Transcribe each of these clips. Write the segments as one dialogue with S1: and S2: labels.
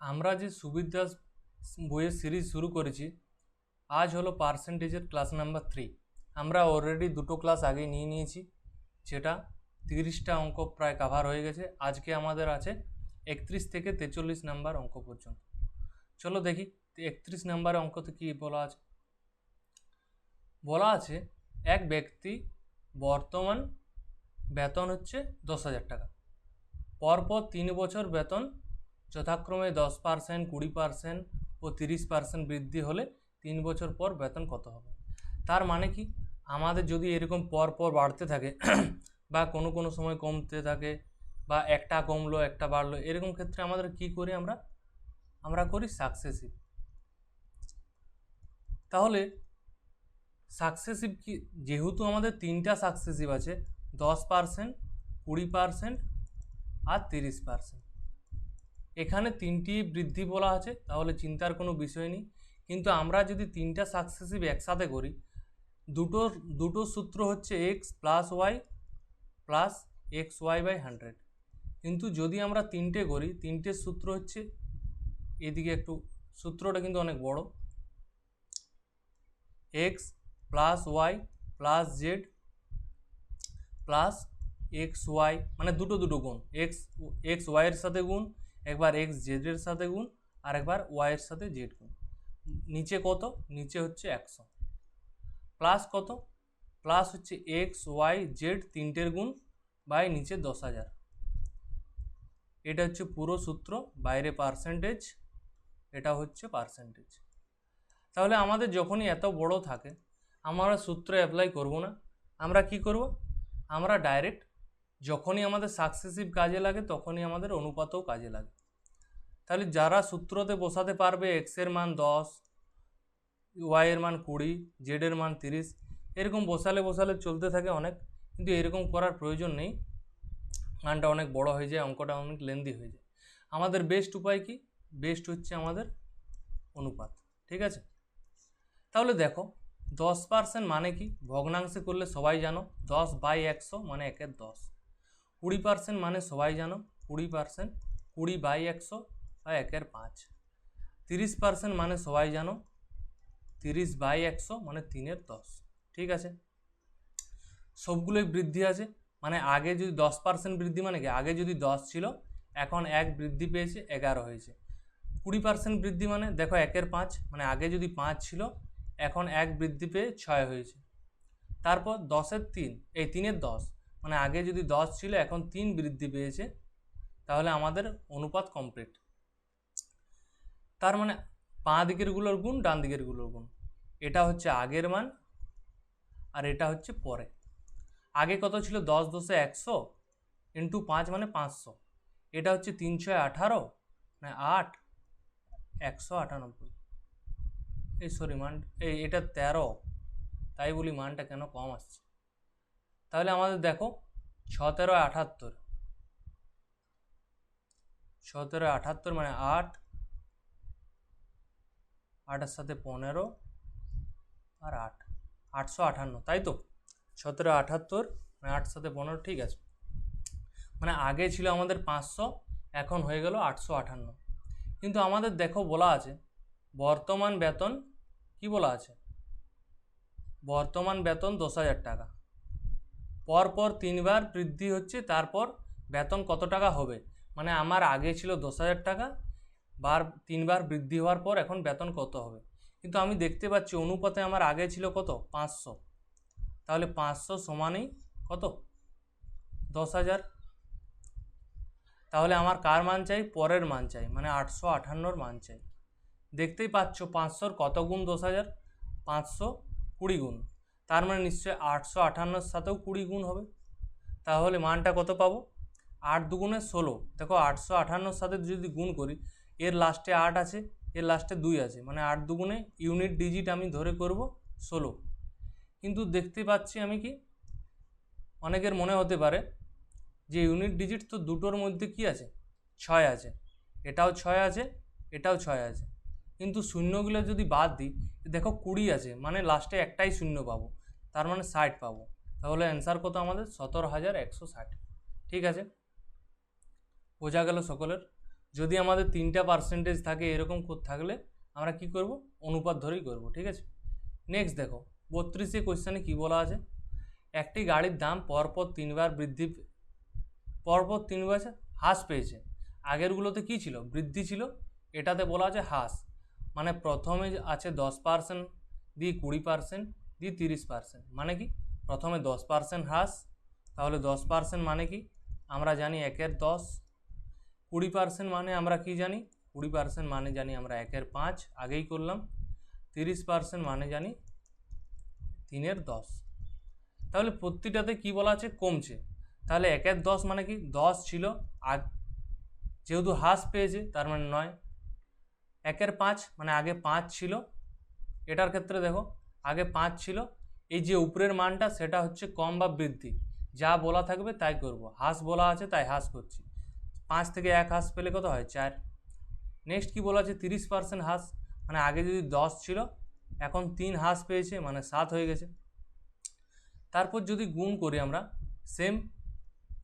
S1: আমরা যে সুবির দাস বইয়ের সিরিজ শুরু করেছি, আজ হলো পার্সেন্টেজের ক্লাস নাম্বার 3। আমরা অলরেডি দুটো ক্লাস আগে নিয়ে নিয়েছি, যেটা 30টা অঙ্ক প্রায় কাভার হয়ে গেছে। আজকে আমাদের আছে 31 থেকে 43 নাম্বার অঙ্ক পর্যন্ত। চলো দেখি 31 নাম্বার অঙ্কতে কী বলা আছে। বলা আছে এক ব্যক্তি বর্তমান বেতন হচ্ছে 10,000 টাকা, পরপর 3 বছর বেতন যথাক্রমে 10%, 20% ও 30% বৃদ্ধি হলে 3 বছর পর বেতন কত হবে। তার মানে কি, আমাদের যদি এরকম পরপর বাড়তে থাকে বা কোনো কোনো সময় কমতে থাকে, বা একটা কমলো একটা বাড়লো, এরকম ক্ষেত্রে আমাদের কি করি, আমরা করি সাকসেসিভ। তাহলে সাকসেসিভ কি, যেহেতু আমাদের 3টা সাকসেসিভ আছে, 10%, 20% আর 30%, এখানে 3টি বৃদ্ধি বলা আছে, তাহলে চিন্তার কোনো বিষয় নেই। কিন্তু আমরা যদি 3টা সাকসেসিভ একসাথে করি, দুটো সূত্র হচ্ছে x plus y plus x y by 100। কিন্তু যদি আমরা 3টে করি, 3টের সূত্র হচ্ছে, এদিকে একটু সূত্রটা কিন্তু অনেক বড়, x plus y plus z plus x y, মানে দুটো গুণ, এক্স ওয়াইয়ের সাথে গুণ, একবার এক্স জেডের সাথে গুণ, আর একবার ওয়াইয়ের সাথে জেড গুণ। নিচে কত? নিচে হচ্ছে 100, প্লাস কত? প্লাস হচ্ছে এক্স ওয়াই জেড 3টের গুণ বাই নিচে 10,000। এটা হচ্ছে পুরো সূত্র, বাইরে পার্সেন্টেজ, এটা হচ্ছে পার্সেন্টেজ। তাহলে আমাদের যখনই এত বড় থাকে, আমরা সূত্র অ্যাপ্লাই করব না। আমরা কি করব? আমরা ডাইরেক্ট যখনই আমাদের সাকসেসিভ কাজে লাগে তখনই আমাদের অনুপাতও কাজে লাগে। তাহলে যারা সূত্রতে বসাতে পারবে এক্সের মান 10, ওয়াইয়ের মান 20, জেডের মান 30, এরকম বসালে চলতে থাকে অনেক, কিন্তু এরকম করার প্রয়োজন নেই। মানটা অনেক বড় হয়ে যায়, অঙ্কটা অনেক লেন্দি হয়ে যায়। আমাদের বেস্ট উপায় কি? বেস্ট হচ্ছে আমাদের অনুপাত। ঠিক আছে, তাহলে দেখো 10% মানে কি, ভগ্নাংশে করলে সবাই জানো, 10/100 মানে 1/10। 20% মানে সবাই জানো, 20%, 20/100 বা 1/5। 30% মানে সবাই জানো, 30/100 মানে 3/10। ঠিক আছে, সবগুলোই বৃদ্ধি আছে। মানে আগে যদি 10% বৃদ্ধি, মানে কি, আগে যদি 10 ছিল, এখন 1 বৃদ্ধি পেয়েছে, 11 হয়েছে। 20% বৃদ্ধি মানে দেখো 1/5, মানে আগে যদি 5 ছিল, এখন 1 বৃদ্ধি পেয়ে 6 হয়েছে। তারপর 10/3, এই 3/10, মানে আগে যদি 10 ছিল, এখন 3 বৃদ্ধি পেয়েছে, তাহলে আমাদের অনুপাত কমপ্লিট। তার মানে বাঁ দিকের গুলোর গুণ, ডান দিকের গুলোর গুণ। এটা হচ্ছে আগের মান, আর এটা হচ্ছে পরে। আগে কত ছিল? 10 10 100 ইন্টু 5 মানে 500। এটা হচ্ছে 3 6 18, মানে 8, 198। এই সরি, মান এটা 13, তাই বলি মানটা কেন কম আসছে। তাহলে আমাদের দেখো 6 13 78, 6 13 78 মানে 8, 8-এর সাথে 15 আর 8, 858, তাই তো? 6 13 78 মানে 8 সাথে 15, ঠিক আছে। মানে আগে ছিল আমাদের 500, এখন হয়ে গেল 858। কিন্তু আমাদের দেখো বলা আছে বর্তমান বেতন, কি বলা আছে? বর্তমান বেতন 10,000 টাকা, পরপর 3 বার বৃদ্ধি হচ্ছে, তারপর বেতন কত টাকা হবে। মানে আমার আগে ছিল 10,000 টাকা, 3 বার বৃদ্ধি হওয়ার পর এখন বেতন কত হবে। কিন্তু আমি দেখতে পাচ্ছি অনুপাতে আমার আগে ছিল কত? 500, তাহলে 500 সমানই কত? 10,000। তাহলে আমার কার মান চাই? পরের মান চাই, মানে 858-র মান চাই। দেখতেই পাচ্ছ 500-র কত গুণ 10,000? 520 গুণ। তার মানে নিশ্চয়ই 858-র সাথেও 20 গুণ হবে। তাহলে মানটা কত পাবো? 8 দুগুণে 16। দেখো 858-র সাথে যদি গুণ করি, এর লাস্টে 8 আছে, এর লাস্টে 2 আছে, মানে 8 দুগুণে ইউনিট ডিজিট আমি ধরে করব 16। কিন্তু দেখতে পাচ্ছি আমি কি, অনেকের মনে হতে পারে যে ইউনিট ডিজিট তো দুটোর মধ্যে কি আছে? 6 আছে, এটাও 6 আছে, এটাও 6 আছে। কিন্তু শূন্যগুলো যদি বাদ দিই, দেখো 20 আছে, মানে লাস্টে একটাই শূন্য পাবো, তার মানে 60 পাবো। তাহলে অ্যান্সার কত আমাদের? 17,160। ঠিক আছে, বোঝা গেল সকলের? যদি আমাদের 3টা পার্সেন্টেজ থাকে এরকম থাকলে আমরা কি করব, অনুপাত ধরেই করব। ঠিক আছে, নেক্সট দেখো 32 কোশ্চেনে কি বলা আছে, একটি গাড়ির দাম পরপর 3বার হ্রাস পেয়েছে। আগেরগুলোতে কি ছিল, বৃদ্ধি ছিল, এটাতে বলা আছে হ্রাস। মানে প্রথমে আছে 10%, দিয়ে 20%, দিয়ে 30%। মানে কি, প্রথমে 10% হ্রাস, তাহলে 10% মানে কি আমরা জানি 1/10। 20% মানে আমরা কি জানি, 20% মানে জানি আমরা 1/5, আগেই করলাম। 30% মানে জানি 3/10। তাহলে প্রতিটাতে কি বলা আছে, কমছে। তাহলে 1/10 মানে কি 10 ছিল, যেহেতু হ্রাস পেয়েছে তার মানে 9। 1/5 মানে আগে 5 ছিল, এটার ক্ষেত্রে দেখো আগে 5 ছিল, এই যে উপরের মানটা সেটা হচ্ছে কম বা বৃদ্ধি, যা বলা থাকবে তাই করব। হ্রাস বলা আছে তাই হ্রাস করছি। 5 থেকে 1 হ্রাস পেলে কত হয়, 4। নেক্সট কি বলা আছে, 30% হ্রাস, মানে আগে যদি 10 ছিল এখন 3 হ্রাস পেয়েছে, মানে 7 হয়ে গেছে। তারপর যদি গুণ করি আমরা, সেম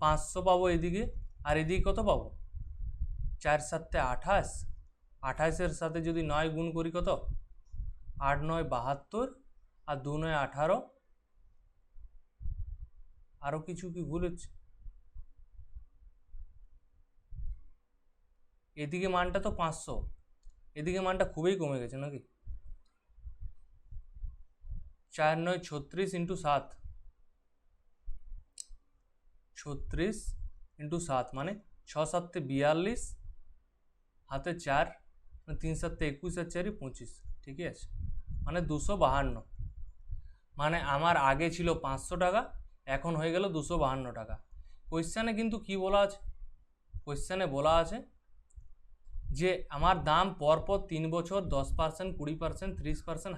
S1: 500 পাবো এদিকে, আর এদিকে কত পাবো, 4 7 28। 28-এর সাথে যদি 9 গুণ করি কত, 8 9 72, আর 2 9 18। আরও কিছু কি ভুল হচ্ছে, এদিকে মানটা তো 500, এদিকে মানটা খুবই কমে গেছে নাকি। 4 9 36 ইন্টু 7, 36 ইন্টু 7 মানে 6 7 42, হাতে 4, মানে 3 7 21 আর 4 25। ঠিকই আছে, মানে 252। মানে আমার আগে ছিল 500 টাকা, এখন হয়ে গেল 252 টাকা। কোয়েশ্চেনে কিন্তু কি বলা আছে, কোয়েশ্চেনে বলা আছে যে আমার দাম পরপর 3 বছর 10%, 20%, 30%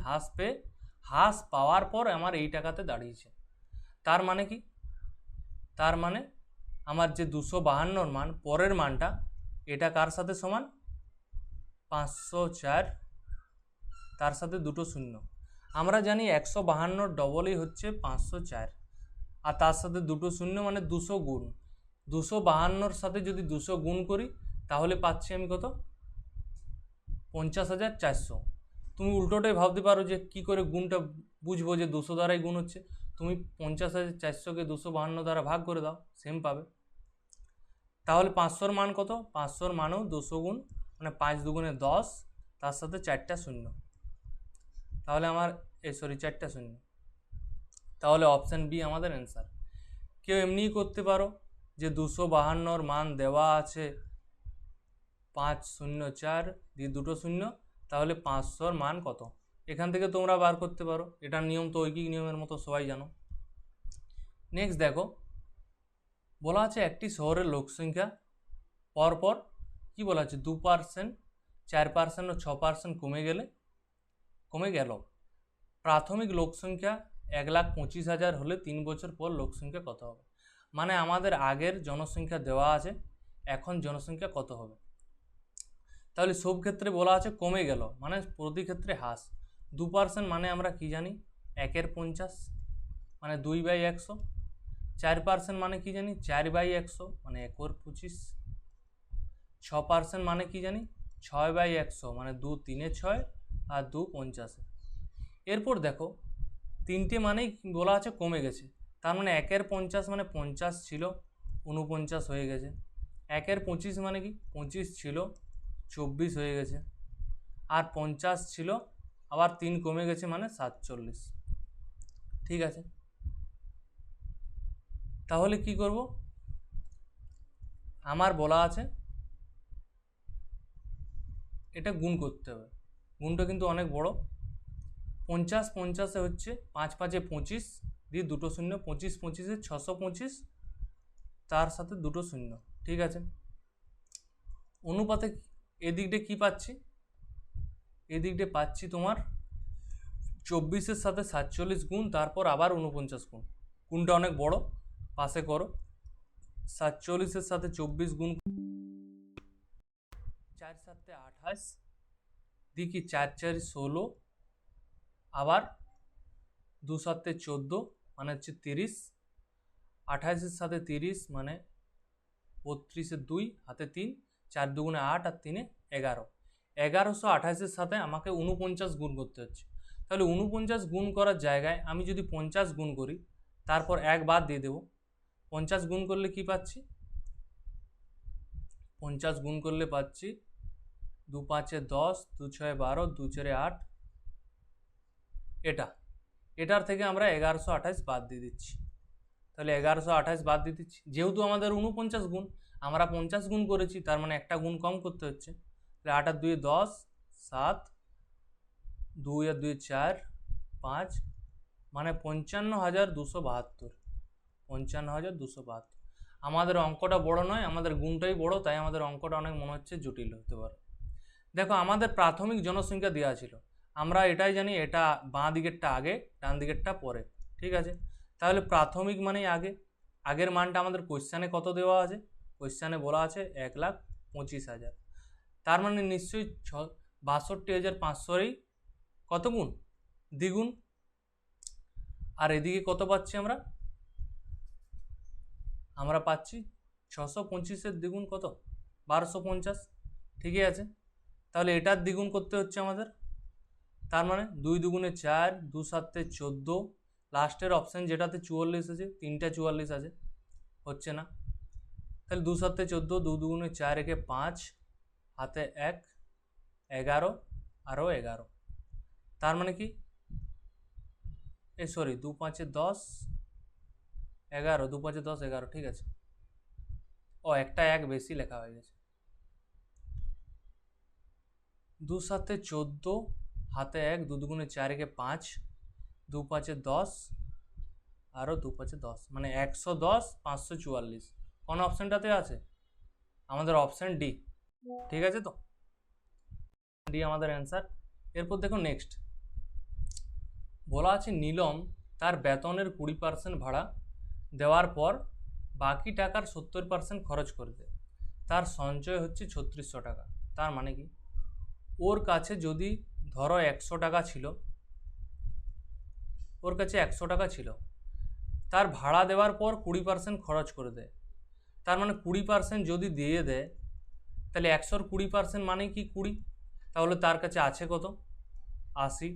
S1: হ্রাস পাওয়ার পর আমার এই টাকাতে দাঁড়িয়েছে। তার মানে কি, তার মানে আমার যে 252 মান পরের মানটা, এটা কার সাথে সমান, 504, তার সাথে দুটো শূন্য। আমরা জানি 152 ডবলই হচ্ছে 504, আর তার সাথে দুটো শূন্য মানে 200 গুণ। 252-র সাথে যদি 200 গুণ করি তাহলে পাচ্ছি আমি কত, 50,400। তুমি উল্টোটাই ভাবতে পারো যে কি করে গুণটা বুঝবো যে 200 দ্বারাই গুণ হচ্ছে, তুমি 50,400-কে 252 দ্বারা ভাগ করে দাও, সেম পাবে। তাহলে 500-র মান কত, 500-র মানও 200 গুণ, মানে 5 দুগুণে 10, তার সাথে 4টা শূন্য। তাহলে আমার 4টা শূন্য। তাহলে অপশান বি আমাদের অ্যান্সার। কেউ এমনিই করতে পারো যে 252-র মান দেওয়া আছে 504 দিয়ে দুটো শূন্য, তাহলে 500-র মান কত, এখান থেকে তোমরা বার করতে পারো। এটার নিয়ম তো ঐকিক নিয়মের মতো সবাই জানো। নেক্সট দেখো বলা আছে একটি শহরের লোকসংখ্যা পরপর কি বলা আছে 2%, 4% ও 6% কমে গেল। প্রাথমিক লোকসংখ্যা 1,25,000 হলে 3 বছর পর লোকসংখ্যা কত হবে। মানে আমাদের আগের জনসংখ্যা দেওয়া আছে, এখন জনসংখ্যা কত হবে। তাহলে সব ক্ষেত্রে বলা আছে কমে গেল, মানে প্রতি ক্ষেত্রে হ্রাস। 2% মানে আমরা কি জানি, 1/50, মানে 2/100। 4% মানে কি জানি, 4/100, মানে 1/25। 6% মানে কি জানি, 6/100, মানে 2 3 6, আর 2 50। এরপর দেখো 3টে মানেই বলা আছে কমে গেছে, তার মানে 1/50 মানে 50 ছিল, 49 হয়ে গেছে। 1/25 মানে কি 25 ছিল, 24 হয়ে গেছে। আর 50 ছিল, আবার 3 কমে গেছে, মানে 47। ঠিক আছে, তাহলে কি করব, আমার বলা আছে এটা গুণ করতে হবে। গুণটা কিন্তু অনেক বড়। 50 50-এ হচ্ছে 5 5-এ 25, দিয়ে দুটো শূন্য, 25 25-এ 625, তার সাথে দুটো শূন্য। ঠিক আছে, অনুপাতে এদিকটা কি পাচ্ছি, এদিকটা পাচ্ছি তোমার 24-এর সাথে 47 গুণ, তারপর আবার 49 গুণ। গুণটা অনেক বড়, পাশে করো। 47-এর সাথে 24 গুণ, 4 7 28, দেখি 4 4 16, আবার 2 7 14, মানে হচ্ছে 30। 28-এর সাথে 30 মানে 32-এ 2, হাতে 3, 4 দুগুণে 8 আর 3 11, 1128-এর সাথে আমাকে 49 গুণ করতে হচ্ছে। তাহলে 49 গুণ করার জায়গায় আমি যদি 50 গুণ করি, তারপর 1 বাদ দিয়ে দেবো। 50 গুণ করলে কি পাচ্ছি? 50 গুণ করলে পাচ্ছি 2 5 10, 2 6 12, 2 4 8, এটার থেকে আমরা 1128 বাদ দিয়ে দিচ্ছি। তাহলে 1128 বাদ দিয়ে দিচ্ছি। যেহেতু আমাদের 49 গুণ, আমরা 50 গুণ করেছি, তার মানে একটা গুণ কম করতে হচ্ছে। তাহলে 8 আর 2 10, 7, 2 আর 2 4, 5, মানে 55,272। 55,272। আমাদের অঙ্কটা বড় নয়, আমাদের গুণটাই বড়, তাই আমাদের অঙ্কটা অনেক মনে হচ্ছে জটিল হতে পারে। দেখো, আমাদের প্রাথমিক জনসংখ্যা দেওয়া ছিল, আমরা এটাই জানি, এটা বাঁ দিকেরটা আগে, ডান দিকেরটা পরে। ঠিক আছে, তাহলে প্রাথমিক মানেই আগে। আগের মানটা আমাদের কোশ্চেনে কত দেওয়া আছে? কোশ্চেনে বলা আছে 1,25,000। তার মানে নিশ্চয়ই 62,500-ই কত গুণ? দ্বিগুণ। আর এদিকে কত পাচ্ছি আমরা পাচ্ছি 625-এর দ্বিগুণ কত? 1250। ঠিকই আছে, তাহলে এটার দ্বিগুণ করতে হচ্ছে আমাদের। তার মানে 2 দুগুণে 4, 2 7 14, লাস্টের অপশান যেটাতে 44 আছে, 3টা 44 আছে, হচ্ছে না। তাহলে 2 7 14, 2 দুগুণে 4, 1 5, হাতে 1, 11, আরও 11। তার মানে কি, 2 5 10, 11, 2 5 10 11, ঠিক আছে। একটা 1 বেশি লেখা হয়ে গেছে। 2 7 14, হাতে 1, 2 দুগুণে 4, 1 5, 2 5 10, আরও 2 5 10, মানে 110, 544। কোন অপশানটাতে আছে? আমাদের অপশান ডি। ঠিক আছে, তো ডি আমাদের অ্যান্সার। এরপর দেখো নেক্সট বলা আছে, নীলম তার বেতনের 20% ভাড়া দেওয়ার পর বাকি টাকার 70% খরচ করে দেয়। তার সঞ্চয় হচ্ছে 3600 টাকা। তার মানে কি, ওর কাছে যদি ধরো 100 টাকা ছিল, ওর কাছে 100 টাকা ছিল, তার ভাড়া দেওয়ার পর 20% খরচ করে দেয়। তার মানে 20% যদি দিয়ে দেয়, তাহলে 100-র 20% মানে কি 20, তাহলে তার কাছে আছে কত? 80।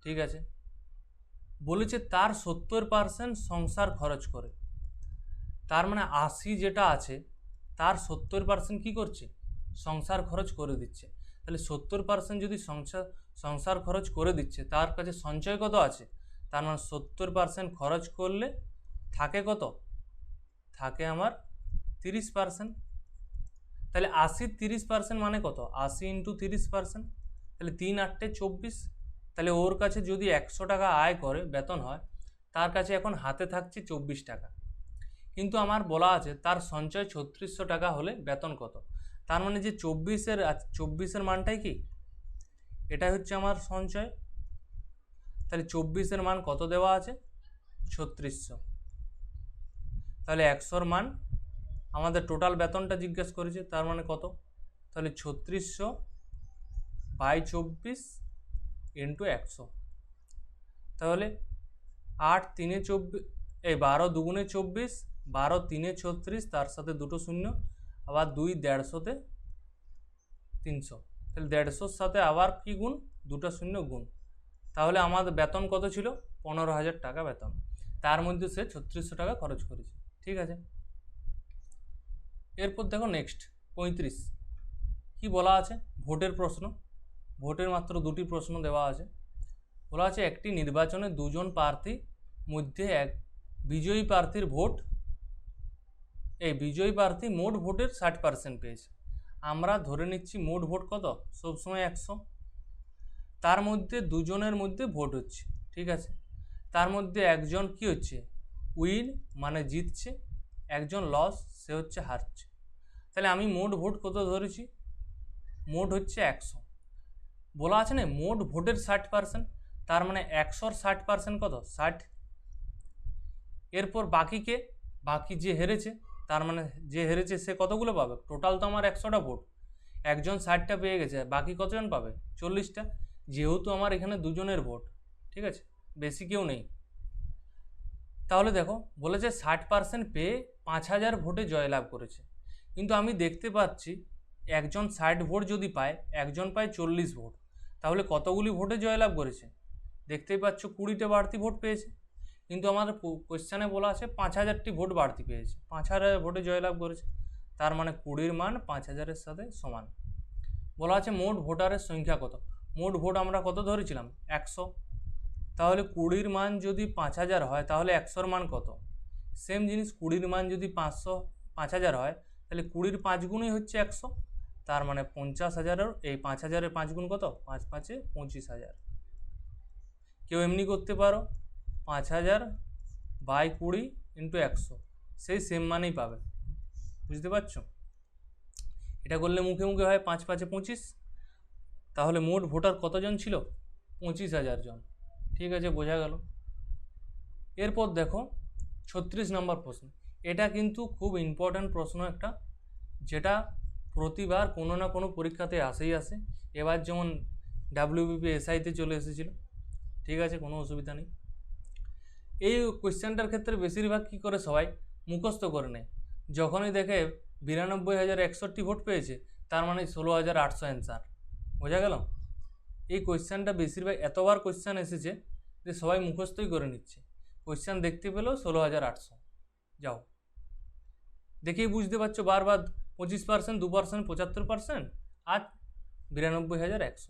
S1: ঠিক আছে, বলেছে তার 70% সংসার খরচ করে। তার মানে 80 যেটা আছে, তার 70% কি করছে? সংসার খরচ করে দিচ্ছে। তাহলে 70% যদি সংসার খরচ করে দিচ্ছে, তার কাছে সঞ্চয় কত আছে? তার মানে 70% খরচ করলে থাকে কত? থাকে আমার 30%। তাহলে 80-র 30% মানে কত? 80 × 30%, তাহলে 3 8 24। তাহলে ওর কাছে যদি 100 টাকা আয় করে, বেতন হয়, তার কাছে এখন হাতে থাকছে 24 টাকা। কিন্তু আমার বলা আছে তার সঞ্চয় 3600 টাকা হলে বেতন কত। তার মানে যে 24-এর মানটাই কি, এটাই হচ্ছে আমার সঞ্চয়। তাহলে 24-এর মান কত দেওয়া আছে? 3600। তাহলে 100-র মান, আমাদের টোটাল বেতনটা জিজ্ঞেস করেছে, তার মানে কত? তাহলে 3600/24 × 100। তাহলে 8 3 24, 12 2 24, 12 3 36, তার সাথে দুটো শূন্য, আবার 2 150-তে 300। তাহলে 150-র সাথে আবার কি গুণ? দুটো শূন্য গুণ। তাহলে আমাদের বেতন কত ছিল? 15,000 টাকা বেতন। তার মধ্যে সে 3600 টাকা খরচ করেছে। ঠিক আছে, এরপর দেখো নেক্সট 35 কি বলা আছে? ভোটের প্রশ্ন। ভোটের মাত্র 2টি প্রশ্ন দেওয়া আছে। বলা আছে, একটি নির্বাচনে 2 জন প্রার্থী মধ্যে এক বিজয়ী প্রার্থীর ভোট, এই বিজয়ী প্রার্থী মোট ভোটের 60% পেয়েছে। আমরা ধরে নিচ্ছি মোট ভোট কত? সবসময় 100। তার মধ্যে দুজনের মধ্যে ভোট হচ্ছে। ঠিক আছে, তার মধ্যে একজন কি হচ্ছে? উইন, মানে জিতছে, একজন লস, সে হচ্ছে হারছে। তাহলে আমি মোট ভোট কত ধরেছি? মোট হচ্ছে 100। বলা আছে না মোট ভোটের 60%, তার মানে 100-র 60% কত? 60। এরপর বাকিকে, বাকি যে হেরেছে, তার মানে যে হেরেছে সে কতগুলো পাবে? টোটাল তো আমার 100টা ভোট, একজন 60টা পেয়ে গেছে, বাকি কতজন পাবে? 40টা। যেহেতু আমার এখানে দুজনের ভোট, ঠিক আছে, বেশি কেউ নেই। তাহলে দেখো বলেছে 60% পেয়ে 5000 ভোটে জয়লাভ করেছে। কিন্তু আমি দেখতে পাচ্ছি একজন 60 ভোট যদি পায়, একজন পায় 40 ভোট, তাহলে কতগুলি ভোটে জয়লাভ করেছে? দেখতেই পাচ্ছ 20টা বাড়তি ভোট পেয়েছে। কিন্তু আমাদের কোশ্চেনে বলা আছে 5000টি ভোট বাড়তি পেয়েছে, 5000 ভোটে জয়লাভ করেছে, তার মানে 20-র মান 5000-এর সাথে সমান। বলা আছে মোট ভোটারের সংখ্যা কত? মোট ভোট আমরা কত ধরেছিলাম? 100। তাহলে 20-র মান যদি 5000 হয়, তাহলে 100-র মান কত? সেম জিনিস, 20-র মান যদি 5000 হয়, তাহলে 20-র 5 গুণই হচ্ছে 100, তার মানে 50,000-এর এই 5000-এর 5 গুণ কত? 5 5-এ 25,000। কেউ এমনি করতে পারো, 5000 বাই 20 ইন্টু 100, সেই সেম মানেই পাবে। বুঝতে পারছো? এটা করলে মুখে মুখে হয় 5 5-এ 25। তাহলে মোট ভোটার কতজন ছিল? 25,000 জন। ঠিক আছে, বোঝা গেল। এরপর দেখো 36 নম্বর প্রশ্ন। এটা কিন্তু খুব ইম্পর্ট্যান্ট প্রশ্ন একটা, যেটা প্রতিবার কোনো না কোনো পরীক্ষাতে আসে। এবার যেমন WBP SIতে চলে এসেছিল। ঠিক আছে, কোনো অসুবিধা নেই। এই কোয়েশ্চেনটার ক্ষেত্রে বেশিরভাগ কী করে সবাই মুখস্থ করে নেয়। যখনই দেখে 92,061 ভোট পেয়েছে, তার মানে 16,800 অ্যান্সার। বোঝা গেল? এই কোয়েশ্চেনটা বেশিরভাগ এতবার কোয়েশ্চেন এসেছে যে সবাই মুখস্থই করে নিচ্ছে। কোয়েশ্চেন দেখতে পেলেও 16,800। যাও, দেখেই বুঝতে পারছো বারবার 25%, 2%, 75% আর 92,100।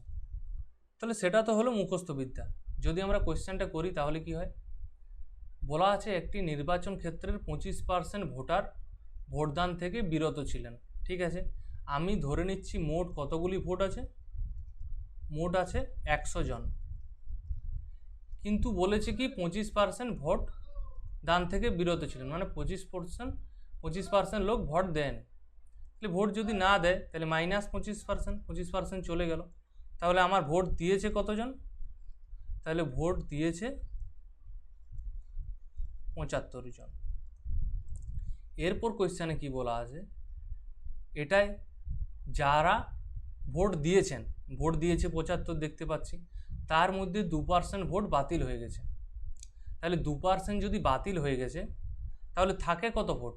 S1: তাহলে সেটা তো হলো মুখস্থ বিদ্যা। যদি আমরা কোয়েশ্চেনটা করি তাহলে কি হয়? বলা আছে একটি নির্বাচন ক্ষেত্রের 25% ভোটার ভোটদান থেকে বিরত ছিলেন। ঠিক আছে, আমি ধরে নিচ্ছি মোট কতগুলি ভোট আছে? মোট আছে 100 জন, কিন্তু বলেছে কি 25% ভোট দান থেকে বিরত ছিলেন, মানে 25% লোক ভোট দেন। তাহলে ভোট যদি না দেয় তাহলে -25%, 25% চলে গেল। তাহলে আমার ভোট দিয়েছে কতজন? তাহলে ভোট দিয়েছে 75 জন। এরপর কোয়েশ্চেনে কি বলা আছে? এটাই যারা ভোট দিয়েছেন, ভোট দিয়েছে 75 দেখতে পাচ্ছি, তার মধ্যে 2% ভোট বাতিল হয়ে গেছে। তাহলে 2% যদি বাতিল হয়ে গেছে, তাহলে থাকে কত ভোট?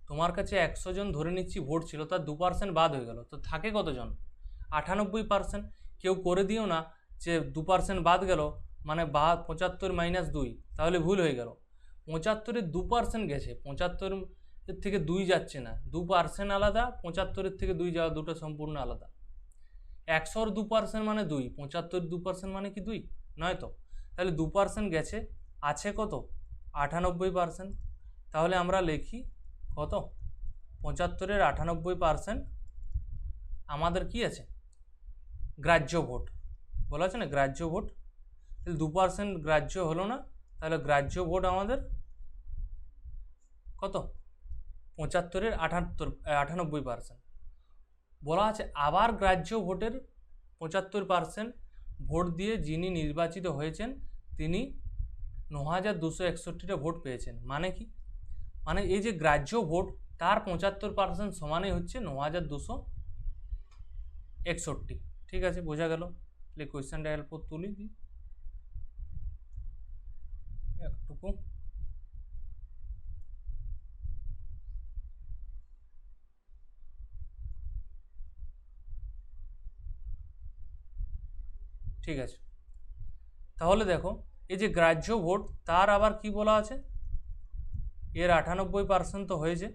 S1: তোমার কাছে 100 জন ধরে নিচ্ছি ভোট ছিল, তার 2% বাদ হয়ে গেল, তো থাকে কতজন? 98%। কেউ করে দিও না যে 2% বাদ গেল মানে 75 - 2, তাহলে ভুল হয়ে গেল। 75-এর 2% গেছে, 75-এর থেকে 2 যাচ্ছে না। 2% আলাদা, 75-এর থেকে 2 যাওয়া দুটো সম্পূর্ণ আলাদা। 100-র 2% মানে 2, 75-এর 2% মানে কি 2? নয় তো। তাহলে 2% গেছে, আছে কত? 98%। তাহলে আমরা লিখি কত? 75-এর 98% আমাদের কি আছে? গ্রাহ্য ভোট। বলা আছে না গ্রাহ্য ভোট। তাহলে 2% গ্রাহ্য হলো না, তাহলে গ্রাহ্য ভোট আমাদের কত? 75-এর 98%। বলা আছে আবার গ্রাহ্য ভোটের 75% ভোট দিয়ে যিনি নির্বাচিত হয়েছেন তিনি 9,261টা ভোট পেয়েছেন। মানে কি? মানে এই যে গ্রাহ্য ভোট তার 75% সমানই হচ্ছে 9,261। ঠিক আছে, বোঝা গেল? তাহলে কোয়েশ্চেনটা এরপর তুলি দিই একটুকু। ঠিক আছে, তাহলে দেখো এই যে গ্রাহ্য ভোট তার আবার কি বলা আছে? এর 98% তো হয়েছে,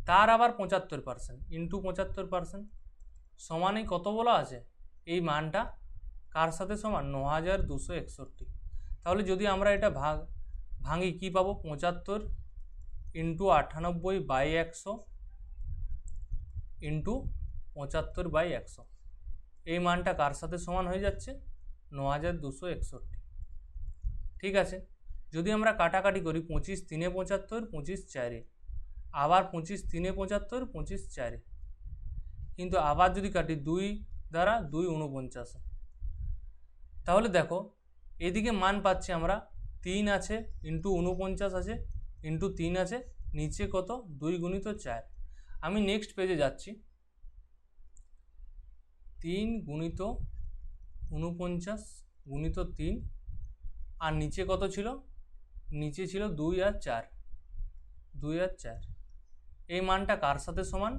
S1: তার আবার 75% ইন্টু 75% সমানই কত বলা আছে? এই মানটা কার সাথে সমান? 9,261। তাহলে যদি আমরা এটা ভাঙি কি পাবো? 75 ইন্টু 98/100 ইন্টু 75/100। এই মানটা কার সাথে সমান হয়ে যাচ্ছে? 9,261। ঠিক আছে, যদি আমরা কাটাকাটি করি 25 3 75, 25 4, আবার 25 3 75, 25 4, কিন্তু আবার যদি কাটি 2 দ্বারা 2 49। তাহলে দেখো এদিকে মান পাচ্ছি আমরা 3 আছে ইন্টু 49 আছে ইন্টু 3 আছে, নিচে কত? 2 গুণিত 4। আমি নেক্সট পেজে যাচ্ছি। 3 গুণিত 49 গুণিত 3, আর নিচে কত ছিল? নিচে ছিল 2 আর 4, 2 আর 4। এই মানটা কার সাথে সমান?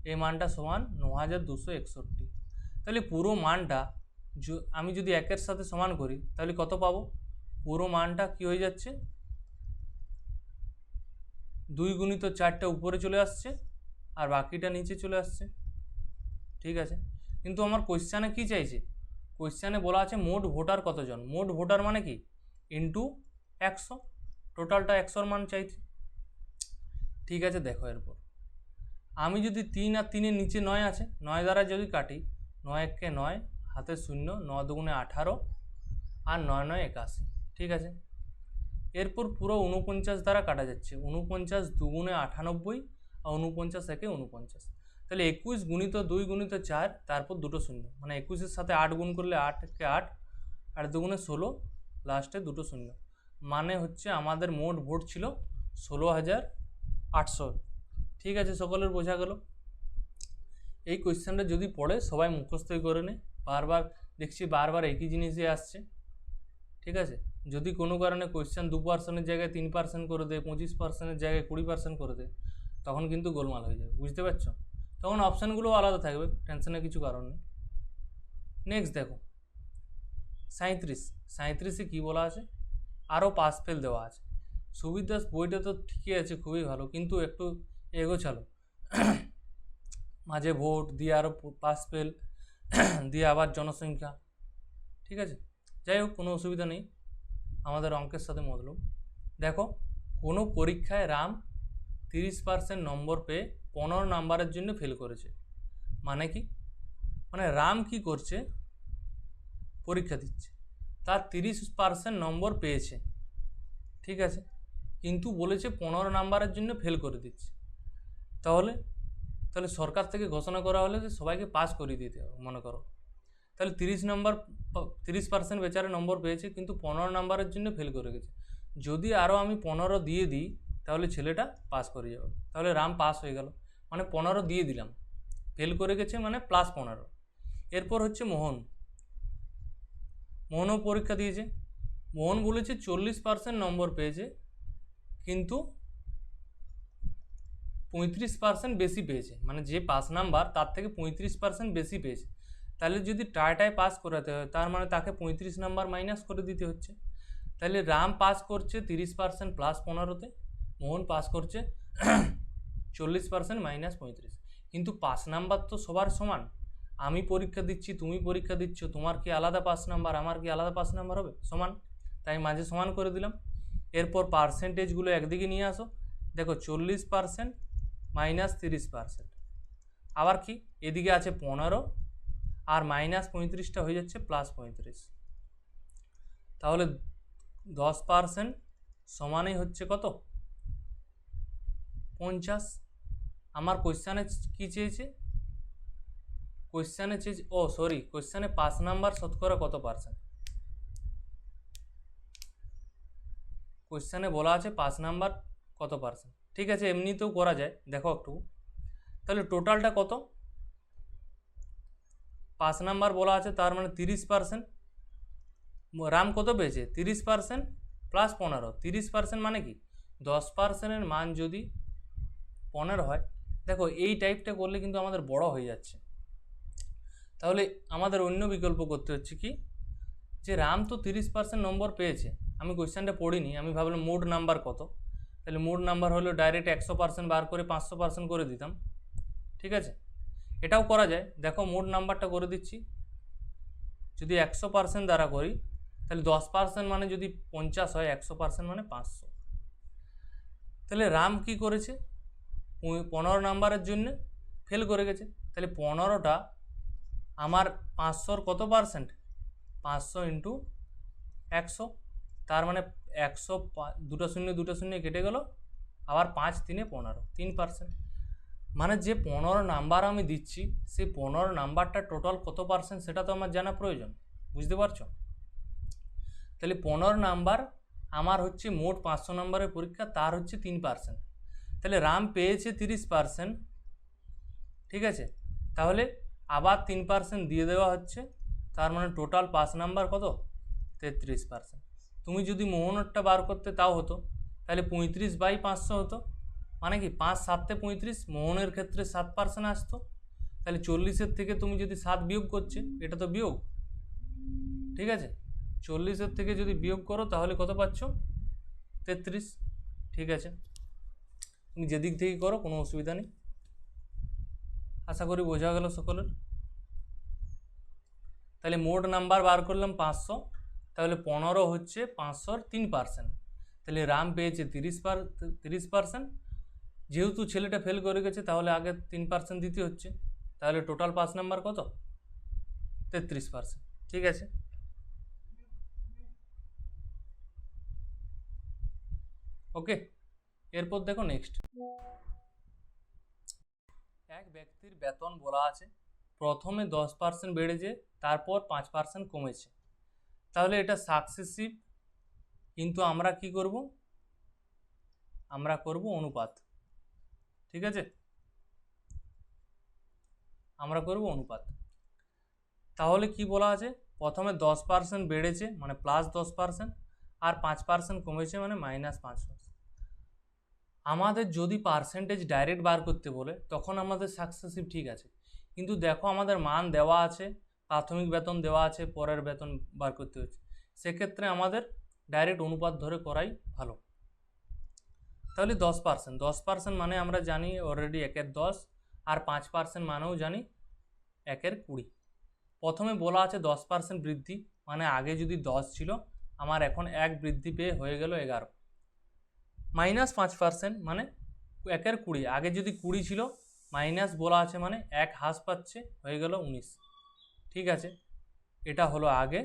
S1: এই মানটা সমান 9261। তাহলে পুরো মানটা আমি যদি 1-এর সাথে সমান করি তাহলে কত পাবো? পুরো মানটা কি হয়ে যাচ্ছে, 2 গুণিত 4টা উপরে চলে আসছে আর বাকিটা নিচে চলে আসছে। ঠিক আছে, কিন্তু আমার কোশ্চেনে কি চাইছে? কোশ্চেনে বলা আছে মোট ভোটার কতজন। মোট ভোটার মানে কি? ইন্টু 100, টোটালটা 100-র মান চাইছে। ঠিক আছে, দেখো এরপর আমি যদি 3 আর 3-এর নিচে 9 আছে, 9 দ্বারা যদি কাটি, 9-1-কে 9, হাতে 0, 9 দুগুণে 18 আর 9-9 81। ঠিক আছে, এরপর পুরো 49 দ্বারা কাটা যাচ্ছে, 49 দুগুণে 98 আর 49-1-এ 49। তাহলে 21 গুণিত 2 গুণিত 4, তারপর দুটো শূন্য, মানে 21-এর সাথে 8 গুণ করলে 8-কে 8, 8 দুগুণে 16, লাস্টে দুটো শূন্য, মানে হচ্ছে আমাদের মোট ভোট ছিল 16,800। ঠিক আছে, সকলের বোঝা গেল। এই কোয়েশ্চেনটা যদি পড়ে সবাই মুখস্থই করে নে, বারবার দেখছি বারবার একই জিনিসই আসছে। ঠিক আছে, যদি কোনো কারণে কোয়েশ্চেন 2%-এর জায়গায় 3% করে দেয়, 25%-এর জায়গায় 20% করে দেয়, তখন কিন্তু গোলমাল হয়ে যাবে, বুঝতে পারছো? তখন অপশানগুলোও আলাদা থাকবে, টেনশনের কিছু কারণ নেই। নেক্সট দেখো 37-এ কী বলা আছে? আরও পাস ফেল দেওয়া আছে। সুবির দাস বইটা তো ঠিকই আছে, খুবই ভালো, কিন্তু একটু এগোছালো, মাঝে ভোট দিয়ে আরও পাস ফেল দিয়ে আবার জনসংখ্যা। ঠিক আছে, যাই হোক, কোনো অসুবিধা নেই, আমাদের অঙ্কের সাথে মতলব। দেখো, কোনো পরীক্ষায় রাম 30% নম্বর পেয়ে 15 নাম্বারের জন্য ফেল করেছে। মানে কি? মানে রাম কি করছে, পরীক্ষা দিচ্ছে, তার 30% নম্বর পেয়েছে, ঠিক আছে, কিন্তু বলেছে 15 নাম্বারের জন্য ফেল করে দিচ্ছে। তাহলে সরকার থেকে ঘোষণা করা হলে যে সবাইকে পাস করিয়ে দিতে হবে, মনে করো। তাহলে 30% বেচারে নম্বর পেয়েছে, কিন্তু 15 নাম্বারের জন্য ফেল করে গেছে। যদি আরও আমি 15 দিয়ে দিই তাহলে ছেলেটা পাস করে যাবে, তাহলে রাম পাস হয়ে গেল, মানে 15 দিয়ে দিলাম, ফেল করে গেছে মানে +15। এরপর হচ্ছে মোহনও পরীক্ষা দিয়েছে। মোহন বলেছে 40% নম্বর পেয়েছে, কিন্তু 35% বেশি পেয়েছে, মানে যে পাস নাম্বার তার থেকে 35% বেশি পেয়েছে। তাহলে যদি টায় পাস করাতে হয়, তার মানে তাকে 35 নাম্বার মাইনাস করে দিতে হচ্ছে। তাহলে রাম পাস করছে 30% +15-তে, মোহন পাস করছে 40% -35। কিন্তু পাস নাম্বার তো সবার সমান, আমি পরীক্ষা দিচ্ছি, তুমি পরীক্ষা দিচ্ছ, তোমার কি আলাদা পাস নাম্বার, আমার কি আলাদা পাস নাম্বার হবে? সমান, তাই মাঝে সমান করে দিলাম। এরপর পার্সেন্টেজগুলো একদিকে নিয়ে আসো, দেখো 40% -30%, আবার কি এদিকে আছে 15 আর -35টা হয়ে যাচ্ছে +35। তাহলে 10% সমানই হচ্ছে কত? 50। আমার কোশ্চেনে কি চেয়েছে? কোশ্চেনে পাস নাম্বার শতকরা কত পার্সেন্ট? কোশ্চেনে বলা আছে পাস নাম্বার কত পার্সেন্ট। ঠিক আছে, এমনিতেও করা যায়, দেখো একটু। তাহলে টোটালটা কত? পাস নাম্বার বলা আছে, তার মানে 30%। রাম কত পেয়েছে? 30% +15। 30% মানে কি? 10%-এর মান যদি 15 হয়, দেখো এই টাইপটা করলে কিন্তু আমাদের বড় হয়ে যাচ্ছে। তাহলে আমাদের অন্য বিকল্প করতে হচ্ছে কি, যে রাম তো 30% নম্বর পেয়েছে, আমি কোয়েশ্চেনটা পড়িনি, আমি ভাবলাম মোট নাম্বার কত, তাহলে মোট নাম্বার হলো ডাইরেক্ট 100% বার করে 500% করে দিতাম। ঠিক আছে, এটাও করা যায়। দেখো মোট নাম্বারটা করে দিচ্ছি, যদি 100% দ্বারা করি তাহলে 10% মানে যদি 50 হয়, 100% মানে 500। তাহলে রাম কি করেছে? 15 নাম্বারের জন্য ফেল করে গেছে। তাহলে 15টা আমার 500-র কত পার্সেন্ট? 500 ইন্টু 100, তার মানে 100, দুটো শূন্য কেটে গেল, আবার 5 3 15, 3%। মানে যে 15 নাম্বার আমি দিচ্ছি, সেই 15 নাম্বারটা টোটাল কত পার্সেন্ট সেটা তো আমার জানা প্রয়োজন, বুঝতে পারছো? তাহলে 15 নাম্বার আমার হচ্ছে মোট 500 নম্বরের পরীক্ষা, তার হচ্ছে 3%। তাহলে রাম পেয়েছে 30%, ঠিক আছে, তাহলে আবার 3% দিয়ে দেওয়া হচ্ছে, তার মানে টোটাল পাস নাম্বার কত? 33%। তুমি যদি মোহনরটা বার করতে তাও হতো, তাহলে 35/500 হতো, মানে কি 5 7 35, মোহনের ক্ষেত্রে 7% আসতো, তাহলে 40-এর থেকে তুমি যদি 7 বিয়োগ করছে, এটা তো বিয়োগ, ঠিক আছে, 40-এর থেকে যদি বিয়োগ করো তাহলে কত পাচ্ছ? 33। ঠিক আছে, তুমি যেদিক থেকে করো কোনো অসুবিধা নেই। আশা করি বোঝা গেল সকলের। তাহলে মোট নাম্বার বার করলাম 500, তাহলে 15 হচ্ছে 500-র 3%, তাহলে রাম পেয়েছে 30%। যেহেতু ছেলেটা ফেল করে গেছে তাহলে আগে 3% দিতে হচ্ছে, তাহলে টোটাল পাস নাম্বার কত? 33%। ঠিক আছে, ওকে। এরপর দেখো নেক্সট, এক ব্যক্তির বেতন বলা আছে প্রথমে 10% বেড়েছে, তারপর 5% কমেছে, তাহলে এটা সাকসেসিভ, কিন্তু আমরা কি করব? আমরা করব অনুপাত। ঠিক আছে, আমরা করব অনুপাত। তাহলে কি বলা আছে? প্রথমে 10% বেড়েছে মানে +10%, আর 5% কমেছে মানে -5%। আমাদের যদি পার্সেন্টেজ ডাইরেক্ট বার করতে বলে তখন আমাদের সাকসেসিভ, ঠিক আছে, কিন্তু দেখো আমাদের মান দেওয়া আছে, প্রাথমিক বেতন দেওয়া আছে, পরের বেতন বার করতে হচ্ছে, সেক্ষেত্রে আমাদের ডাইরেক্ট অনুপাত ধরে করাই ভালো। তাহলে 10% মানে আমরা জানি অলরেডি 1-এর 10, আর 5% মানেও জানি 1-এর 20। প্রথমে বলা আছে 10% বৃদ্ধি, মানে আগে যদি 10 ছিল আমার এখন 1 বৃদ্ধি পেয়ে হয়ে গেল 11। -5% মানে 1-এর 20, আগে যদি 20 ছিল, মাইনাস বলা আছে মানে 1 হ্রাস পাচ্ছে, হয়ে গেল 19। ঠিক আছে, এটা হলো আগে,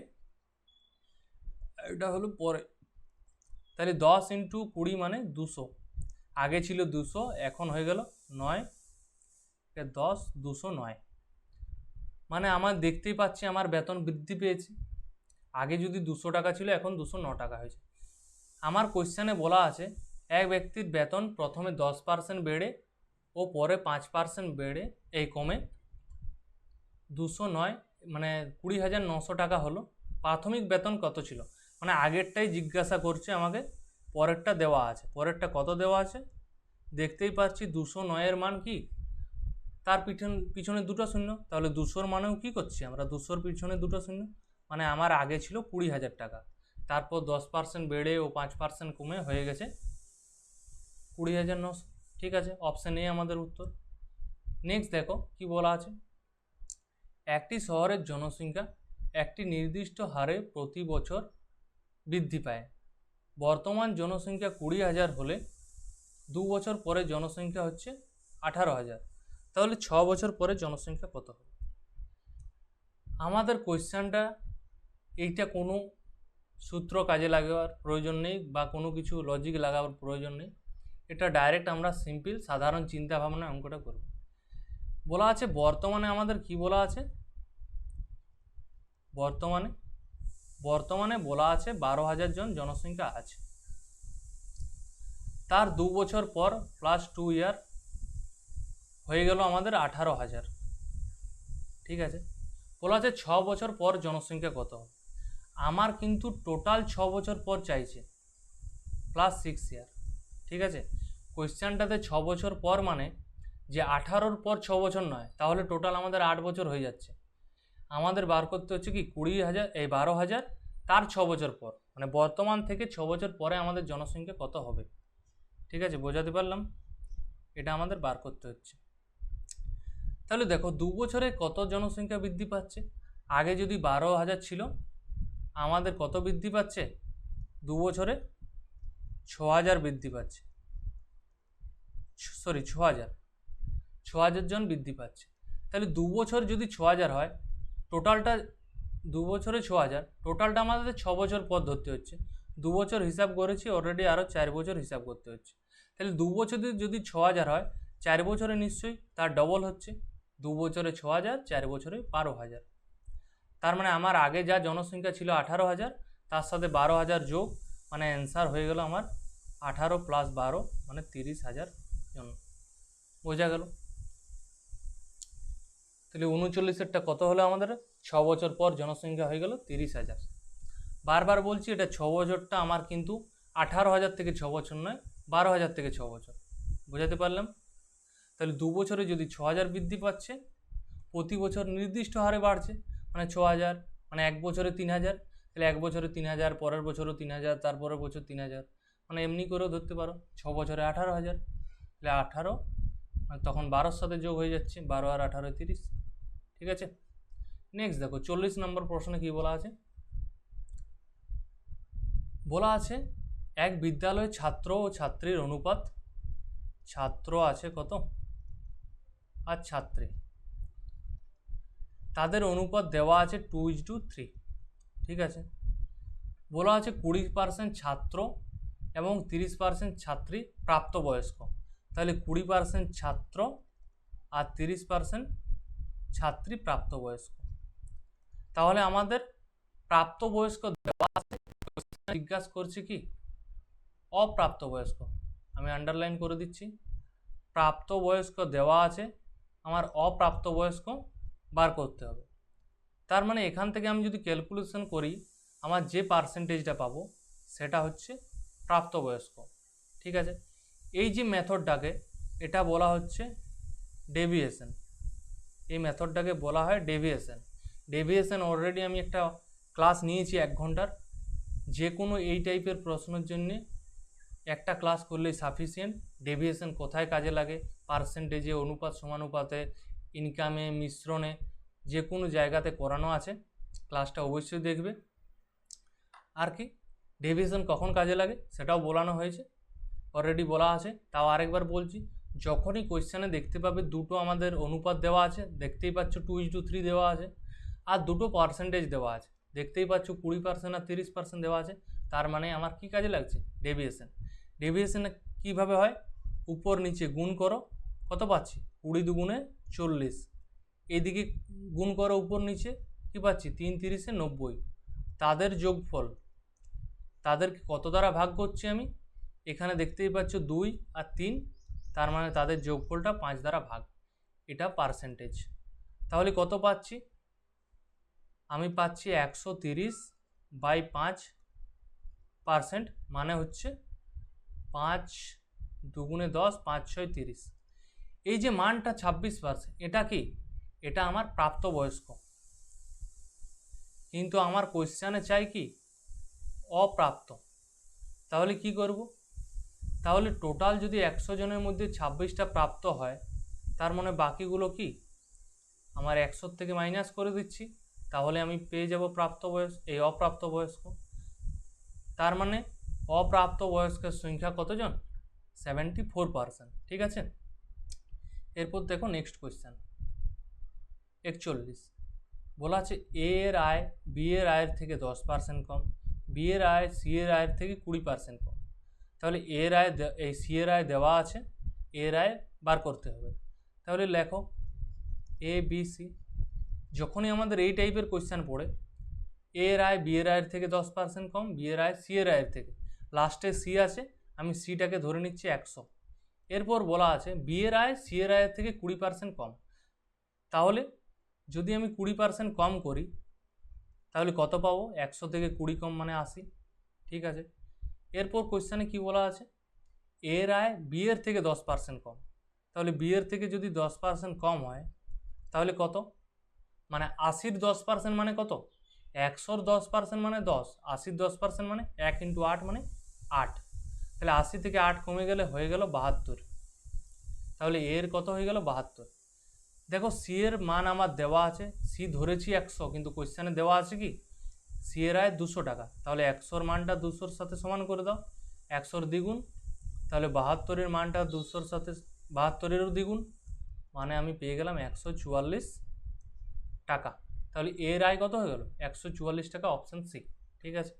S1: এটা হলো পরে। তাহলে 10 × 20 মানে 200, আগে ছিল 200, এখন হয়ে গেল 9, 10 209। মানে আমার দেখতেই পাচ্ছি আমার বেতন বৃদ্ধি পেয়েছে, আগে যদি 200 টাকা ছিল এখন 209 টাকা হয়েছে। আমার কোশ্চেনে বলা আছে এক ব্যক্তির বেতন প্রথমে 10% বেড়ে ও পরে 5% বেড়ে কমে 209 মানে 20,900 টাকা হলো। প্রাথমিক বেতন কত ছিল? মানে আগেরটাই জিজ্ঞাসা করছে আমাকে, পরেরটা দেওয়া আছে। পরেরটা কত দেওয়া আছে দেখতেই পাচ্ছি, 209-এর মান কি, তার পিছনে দুটো শূন্য, তাহলে 200-র মানেও কি করছি আমরা, 200-র পিছনে দুটো শূন্য, মানে আমার আগে ছিল 20,000 টাকা, তারপর 10% বেড়ে ও 5% কমে হয়ে গেছে 20,900। ঠিক আছে, অপশান এ আমাদের উত্তর। নেক্সট দেখো কি বলা আছে, একটি শহরের জনসংখ্যা একটি নির্দিষ্ট হারে প্রতি বছর বৃদ্ধি পায়। বর্তমান জনসংখ্যা 20,000 হলে 2 বছর পরে জনসংখ্যা হচ্ছে 18,000, তাহলে 6 বছর পরে জনসংখ্যা কত হবে? আমাদের কোয়েশ্চেনটা এইটা কোনো সূত্র কাজে লাগাবার প্রয়োজন নেই বা কোনো কিছু লজিক লাগাবার প্রয়োজন নেই, এটা ডাইরেক্ট আমরা সিম্পল সাধারণ চিন্তা ভাবনা অঙ্কটা করব। বলা আছে বর্তমানে আমাদের কি বলা আছে, বর্তমানে বলা আছে 12,000 জন জনসংখ্যা আছে, তার 2 বছর পর +2 ইয়ার হয়ে গেল আমাদের 18,000। ঠিক আছে, বলা আছে 6 বছর পর জনসংখ্যা কত হবে। আমার কিন্তু টোটাল 6 বছর পর চাইছে +6 ইয়ার। ঠিক আছে, কোয়েশ্চেনটাতে 6 বছর পর মানে যে 18-র পর 6 বছর নয়, তাহলে টোটাল আমাদের 8 বছর হয়ে যাচ্ছে। আমাদের বার করতে হচ্ছে কি 20,000 12,000 তার 6 বছর পর, মানে বর্তমান থেকে 6 বছর পরে আমাদের জনসংখ্যা কত হবে। ঠিক আছে, বোঝাতে পারলাম? এটা আমাদের বার করতে হচ্ছে। তাহলে দেখো 2 বছরে কত জনসংখ্যা বৃদ্ধি পাচ্ছে, আগে যদি 12,000 ছিল আমাদের কত বৃদ্ধি পাচ্ছে, 2 বছরে 6,000 বৃদ্ধি পাচ্ছে, 6,000 জন বৃদ্ধি পাচ্ছে। তাহলে 2 বছর যদি 6,000 হয়, টোটালটা 2 বছরে 6,000, টোটালটা আমাদের 6 বছর পর ধরতে হচ্ছে। 2 বছর হিসাব করেছি অলরেডি, আরও 4 বছর হিসাব করতে হচ্ছে। তাহলে 2 বছরে যদি 6,000 হয়, 4 বছরে নিশ্চয়ই তার ডবল হচ্ছে, 2 বছরে 6,000, 4 বছরে 12,000। তার মানে আমার আগে যা জনসংখ্যা ছিল 18,000, তার সাথে 12,000 যোগ, মানে অ্যান্সার হয়ে গেল আমার 18 + 12 মানে 30,000 জন। বোঝা গেল? তাহলে 39-এরটা কত হলো আমাদের, 6 বছর পর জনসংখ্যা হয়ে গেল 30,000। বারবার বলছি এটা 6 বছরটা আমার কিন্তু 18,000 থেকে 6 বছর নয়, 12,000 থেকে 6 বছর। বোঝাতে পারলাম? তাহলে 2 বছরে যদি 6000 বৃদ্ধি পাচ্ছে, প্রতি বছর নির্দিষ্ট হারে বাড়ছে, মানে 6000, মানে 1 বছরে 3000, তাহলে 1 বছরে 3000, পরের বছরও 3000, তারপরের বছর 3000, মানে এমনি করেও ধরতে পারো। 6 বছরে 18000, তাহলে 18, তখন 12-র সাথে যোগ হয়ে যাচ্ছে, 12 আর 18 30। ঠিক আছে, নেক্সট দেখো 40 নম্বর প্রশ্নে কি বলা আছে। বলা আছে এক বিদ্যালয়ে ছাত্র ও ছাত্রীর অনুপাত, ছাত্র আছে কত আর ছাত্রী, তাদের অনুপাত দেওয়া আছে 2:3। ঠিক আছে, বলা আছে 20% ছাত্র এবং 30% ছাত্রী প্রাপ্তবয়স্ক। তাহলে 20% ছাত্র আর 30% ছাত্রী প্রাপ্তবয়স্ক। তাহলে আমাদের প্রাপ্তবয়স্ক দেওয়া আছে, জিজ্ঞাসা করছে কি অপ্রাপ্তবয়স্ক। আমি আন্ডারলাইন করে দিচ্ছি, প্রাপ্তবয়স্ক দেওয়া আছে, আমার অপ্রাপ্তবয়স্ক বার করতে হবে। তার মানে এখান থেকে আমি যদি ক্যালকুলেশন করি, আমার যে পার্সেন্টেজটা পাবো সেটা হচ্ছে প্রাপ্তবয়স্ক। ঠিক আছে, এই যে মেথডটাকে, এটা বলা হচ্ছে ডেভিয়েশন। এই মেথডটাকে বলা হয় ডেভিয়েশন। ডেভিয়েশন অলরেডি আমি একটা ক্লাস নিয়েছি 1 ঘন্টার। যে কোনো এই টাইপের প্রশ্নের জন্যে একটা ক্লাস করলেই সাফিসিয়েন্ট। ডেভিয়েশন কোথায় কাজে লাগে, পার্সেন্টেজে, অনুপাত সমানুপাতে, ইনকামে, মিশ্রণে, যে কোনো জায়গাতে করানো আছে, ক্লাসটা অবশ্যই দেখবে। আর কি ডেভিয়েশন কখন কাজে লাগে সেটাও বলানো হয়েছে, অলরেডি বলা আছে, তাও আরেকবার বলছি। যখনই কোয়েশ্চেনে দেখতে পাবে দুটো আমাদের অনুপাত দেওয়া আছে, দেখতেই পাচ্ছ 2:3 দেওয়া আছে, আর দুটো পার্সেন্টেজ দেওয়া আছে, দেখতেই পাচ্ছ 20% আর 30% দেওয়া আছে, তার মানে আমার কি কাজে লাগছে, ডেভিয়েশন। ডেভিয়েশনে কীভাবে হয়, উপর নিচে গুণ করো, কত পাচ্ছি 20 দুগুণে 40, এদিকে গুণ করো উপর নিচে, কি পাচ্ছি 3 30 90, তাদের যোগফল, তাদেরকে কত দ্বারা ভাগ করছি আমি, এখানে দেখতেই পাচ্ছ 2 আর 3, তার মানে তাদের যোগফলটা 5 দ্বারা ভাগ, এটা পার্সেন্টেজ। তাহলে কত পাচ্ছি, আমি পাচ্ছি 130/5%, মানে হচ্ছে 5 দুগুণে 10, 5 6 30। এই যে মানটা 26%, এটা কি, এটা আমার প্রাপ্তবয়স্ক, কিন্তু আমার কোয়েশ্চেনে চাই কি অপ্রাপ্ত। তাহলে কি করব, তাহলে টোটাল যদি 100 জনের মধ্যে 26টা প্রাপ্ত হয়, তার মানে বাকিগুলো কি আমার 100 থেকে মাইনাস করে দিচ্ছি, তাহলে আমি পেয়ে যাব এই অপ্রাপ্তবয়স্ক। তার মানে অপ্রাপ্তবয়স্কের সংখ্যা কতজন, 74%। ঠিক আছে, এরপর দেখো নেক্সট কোয়েশ্চেন 41। বলা আছে এ এর আয় বি এর আয়ের থেকে 10% কম, বি এর আয় সি এর আয়ের থেকে 20% কম। তাহলে এর আয়, এই সি এর আয় দেওয়া আছে, এর আয় বার করতে হবে। তাহলে লেখো এ বি সি। যখনই আমাদের এই টাইপের কোয়েশ্চেন পড়ে, এ এর আয় বি এর আয়ের থেকে 10% কম, বি এর আয় সি এর আয়ের থেকে, লাস্টে সি আছে, আমি সিটাকে ধরে নিচ্ছি 100। এরপর বলা আছে বি এর আয় সি এর আয়ের থেকে 20% কম। তাহলে যদি আমি 20% কম করি, তাহলে কত পাবো, 100 থেকে 20 কম মানে 80। ঠিক আছে, এরপর কোয়েশ্চেনে কি বলা আছে, এর আয় বি এর থেকে 10% কম। তাহলে বি এর থেকে যদি 10% কম হয়, তাহলে কত, মানে 80-র 10% মানে কত, 100-র 10% মানে 10, 80-র 10% মানে 1 × 8 মানে 8। তাহলে 80 থেকে 8 কমে গেলে হয়ে গেল 72। তাহলে এর কত হয়ে গেল 72। দেখো সি এর মান আমার দেওয়া আছে, সি ধরেছি 100, কিন্তু কোয়েশ্চেনে দেওয়া আছে কি সি এর আয় 200 টাকা। তাহলে 100-র মানটা 200-র সাথে সমান করে দাও, 100-র দ্বিগুণ, তাহলে 72-এর মানটা 200-র সাথে 72-এরও দ্বিগুণ, মানে আমি পেয়ে গেলাম 144 টাকা। তাহলে এর আয় কত হয়ে গেল, 144 টাকা, অপশান সি। ঠিক আছে,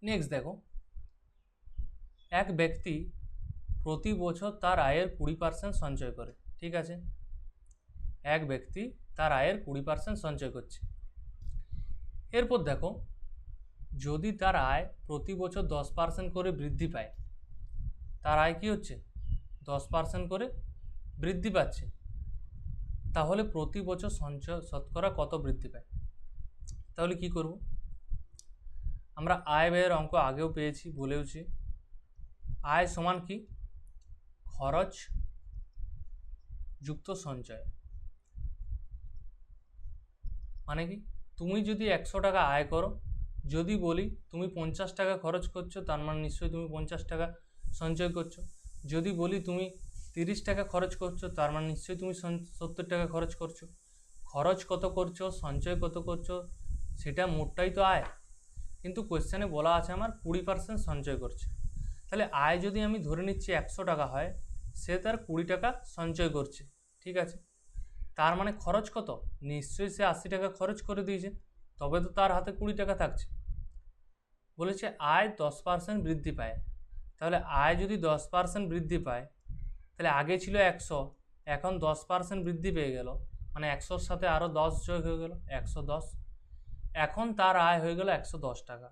S1: নেক্সট দেখো, এক ব্যক্তি প্রতি বছর তার আয়ের 20% সঞ্চয় করে। ঠিক আছে, এক ব্যক্তি তার আয়ের 20% সঞ্চয় করছে। এরপর দেখো, যদি তার আয় প্রতি বছর 10% করে বৃদ্ধি পায়, তার আয় কি হচ্ছে 10% করে বৃদ্ধি পাচ্ছে, তাহলে প্রতি বছর সঞ্চয় শতকরা কত বৃদ্ধি পায়। তাহলে কি করব, আমরা আয় ব্যয়ের অঙ্ক আগেও পেয়েছি, বলেওছি। আয় সমান কি, খরচ যুক্ত সঞ্চয়। মানে কি, তুমি যদি 100 টাকা আয় করো, যদি বলি তুমি 50 টাকা খরচ করছো, তার মানে নিশ্চয়ই তুমি 50 টাকা সঞ্চয় করছো। যদি বলি তুমি 30 টাকা খরচ করছো, তার মানে নিশ্চয়ই তুমি 70 টাকা খরচ করছো। খরচ কত করছো, সঞ্চয় কত করছো, সেটা মোটটাই তো আয়। কিন্তু কোয়েশ্চেনে বলা আছে আমার 20% সঞ্চয় করছে। তাহলে আয় যদি আমি ধরে নিচ্ছি 100 টাকা হয়, সে তার 20 টাকা সঞ্চয় করছে, ঠিক আছে। তার মানে খরচ কত, নিশ্চয়ই সে 80 টাকা খরচ করে দিয়েছে, তবে তো তার হাতে 20 টাকা থাকছে। বলেছে আয় 10% বৃদ্ধি পায়। তাহলে আয় যদি 10% বৃদ্ধি পায়, তাহলে আগে ছিল 100, এখন 10% বৃদ্ধি পেয়ে গেল, মানে 100-র সাথে আরও 10 যোগ হয়ে গেল 110। এখন তার আয় হয়ে গেল 110 টাকা।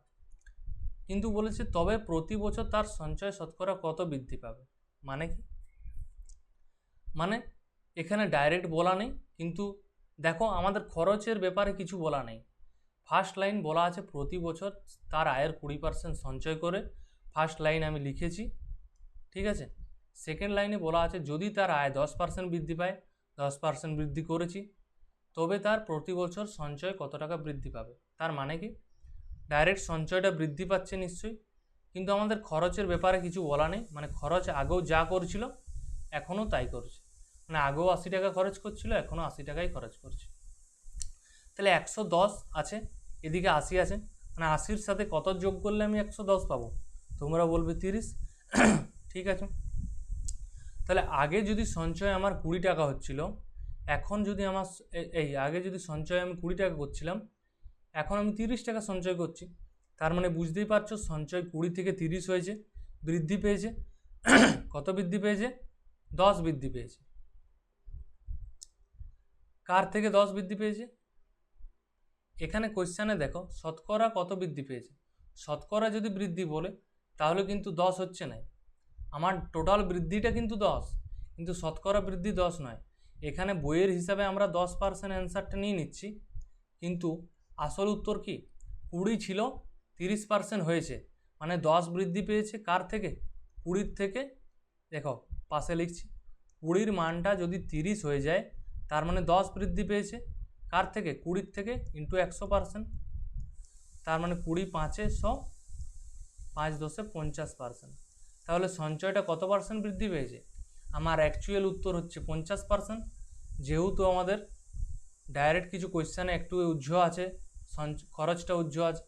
S1: কিন্তু বলেছে তবে প্রতি বছর তার সঞ্চয় শতকরা কত বৃদ্ধি পাবে। মানে কি, মানে এখানে ডাইরেক্ট বলা নেই, কিন্তু দেখো আমাদের খরচের ব্যাপারে কিছু বলা নেই। ফার্স্ট লাইন বলা আছে প্রতি বছর তার আয়ের 20% সঞ্চয় করে, ফার্স্ট লাইন আমি লিখেছি, ঠিক আছে। সেকেন্ড লাইনে বলা আছে যদি তার আয় 10% বৃদ্ধি পায়, 10% বৃদ্ধি করেছি, তবে তার প্রতি বছর সঞ্চয় কত টাকা বৃদ্ধি পাবে। তার মানে কি, ডাইরেক্ট সঞ্চয়টা বৃদ্ধি পাচ্ছে নিশ্চয়ই, কিন্তু আমাদের খরচের ব্যাপারে কিছু বলা নেই। মানে খরচ আগেও যা করছিল এখনও তাই করছে, মানে আগেও 80 টাকা খরচ করছিল, এখনও 80 টাকাই খরচ করছে। তাহলে 110 আছে, এদিকে 80 আছে, মানে 80-র সাথে কত যোগ করলে আমি 110 পাবো, তোমরা বলবে 30, ঠিক আছে। তাহলে আগে যদি সঞ্চয় আমার 20 টাকা হচ্ছিল, এখন যদি আমার আগে যদি সঞ্চয় আমি 20 টাকা করছিলাম, এখন আমি 30 টাকা সঞ্চয় করছি। তার মানে বুঝতেই পারছো সঞ্চয় 20 থেকে 30 হয়েছে, বৃদ্ধি পেয়েছে। কত বৃদ্ধি পেয়েছে, 10 বৃদ্ধি পেয়েছে। কার থেকে 10 বৃদ্ধি পেয়েছে, এখানে কোয়েশ্চেনে দেখো শতকরা কত বৃদ্ধি পেয়েছে। শতকরা যদি বৃদ্ধি বলে তাহলে কিন্তু 10 হচ্ছে না, আমার টোটাল বৃদ্ধিটা কিন্তু 10, কিন্তু শতকরা বৃদ্ধি 10 নয়। এখানে বইয়ের হিসাবে আমরা 10% অ্যান্সারটা নিয়ে নিচ্ছি, কিন্তু আসল উত্তর কি 20 ছিল, 30% হয়েছে, মানে 10 বৃদ্ধি পেয়েছে কার থেকে, 20-র থেকে। দেখো পাশে লিখছি, 20-র মানটা যদি 30 হয়ে যায়, তার মানে 10 বৃদ্ধি পেয়েছে কার থেকে, 20-র থেকে, ইন্টু 100%, তার মানে 20 5-এ 100, 5 10-এ 50%। তাহলে সঞ্চয়টা কত পার্সেন্ট বৃদ্ধি পেয়েছে, আমার অ্যাকচুয়াল উত্তর হচ্ছে 50%। যেহেতু আমাদের ডাইরেক্ট কিছু কোয়েশ্চেনে একটু উজ্জ্ব আছে, খরচটা উজ্জ্ব আছে,